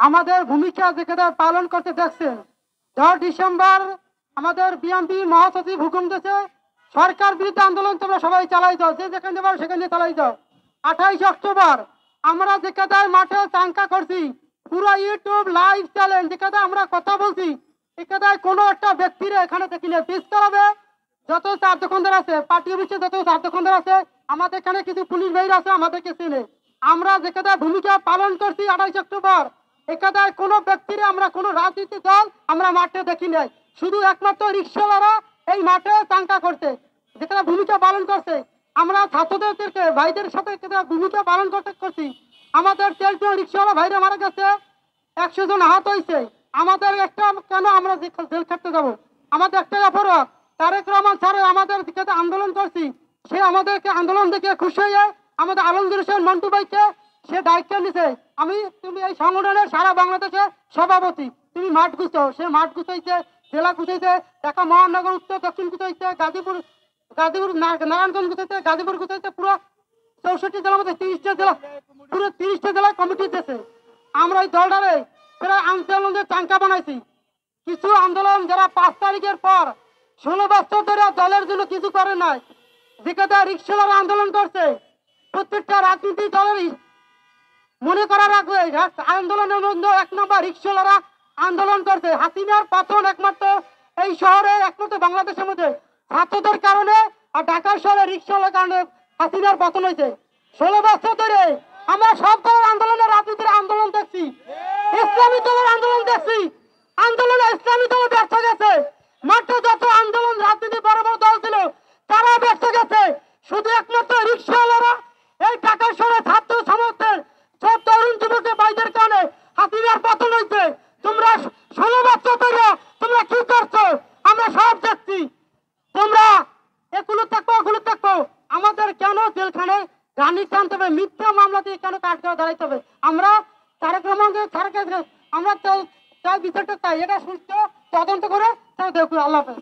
আমাদের ভূমিকা যেখানে পালন করতে দেখছেন। 10 ডিসেম্বর আমাদের বিএনপি মহাসচিব হুকুম দিয়েছে, সরকার বিরুদ্ধে আন্দোলন তোমরা সবাই চালাই যাও, যে যেখানে পারো সেখানে চালাই যাও। 28 অক্টোবর আমরা যেখানে মাঠে চাঙ্কা করছি, পুরো ইউটিউব লাইভ চ্যানেল যেখানে আমরা কথা বলছি, এখানে কোনো একটা ব্যক্তির এখানে দেখি না পিস করাবে। যত চার দোকানদার আছে, পার্টি অফিসে যত চার দোকানদার আছে, আমাদের এখানে কিছু পুলিশ ভাইরা আছে, আমাদেরকে চিনে। আমরা যেখানে ভূমিকা পালন করছি 28 অক্টোবর, এখানে কোনো ব্যক্তির আমরা কোনো রাজনীতি দল আমরা মাঠে দেখি নাই, শুধু একমাত্র রিক্সাওয়ালারা এই মাঠে চাঙ্কা করছে, যেখানে ভূমিকা পালন করছে। আমরা ছাত্রদেরকে ভাইদের সাথে ভূমিকা পালন করছি। আমাদের 13 জন রিক্সাওয়ালা ভাইরা মারা গেছে, 100 জন আহত হয়েছে। আমাদের একটা কেন আমরা জেল খাটতে যাবো? আমাদের একটাই অপরাধ, তারেক রহমান স্যার আমাদের দিকে আন্দোলন করছি, সে আমাদেরকে আন্দোলন দেখে খুশি হয়ে আমাদের আলমগীর হোসেন মন্টু ভাইকে সে দায়িত্ব নিছে। তুমি এই সংগঠনের সারা বাংলাদেশের সভাপতি, তুমি মাঠ গুছাও। সে মাঠ গুছাইছে, জেলা গুছাইছে, ঢাকা মহানগর উত্তর দক্ষিণ গুছাইছে, গাজীপুর নারায়ণগঞ্জ গুছাইছে, গাজীপুর গুছাইছে, পুরো 64 জেলার মধ্যে 30টা জেলা, পুরো 30টা জেলায় কমিটি দিয়েছে। আমরা এই দলটারে প্রায় আন্দোলনের চাঙ্কা বানাইছি। কিছু আন্দোলন যারা 5 তারিখের পর 16 বছর ধরে দলের জন্য কিছু করে নাই, যেখানে রিক্সাওয়ালা আন্দোলন করছে, প্রত্যেকটা রাজনৈতিক দলেরই মনে করা রাখবে আন্দোলনের মধ্যে 1 নম্বর রিক্সাওয়ালারা আন্দোলন করছে। হাসিনার পতন একমাত্র এই শহরে, একমাত্র বাংলাদেশের মধ্যে ছাত্রদের কারণে আর ঢাকার শহরে রিক্সাওয়ালার কারণে হাসিনার পতন হয়েছে। 16 বছর ধরে আমরা সব ধরনের আন্দোলনের রাজনীতির আন্দোলন দেখছি, ইসলামী দলের আন্দোলন দেখছি, আন্দোলনে ইসলামী দল ব্যর্থ গেছে। মাঠে যত আন্দোলন রাজনীতি বড় বড় দল ছিল তারা ব্যর্থ গেছে, শুধু একমাত্র রিক্সাওয়ালারা এই ঢাকার শহরে ছাত্র সমর্থের সব তরুণ যুবকের ভাইদের কারণে হাসিনার পতন হয়েছে। তোমরা 16 বছর ধরে তোমরা কি করছো আমরা সব দেখছি। তোমরা এগুলো থাকবো ওগুলো থাকবো, আমাদের কেন জেলখানায় রানী টানতে হবে? মিথ্যা মামলা দিয়ে কেন কাঠগড়ায় দাঁড়াইতে হবে? আমরা তারেক রহমানকে আমরা চাই বিচারটা চাই, এটা সুস্থ তদন্ত করে তাই দেখুন। আল্লাহ হাফেজ।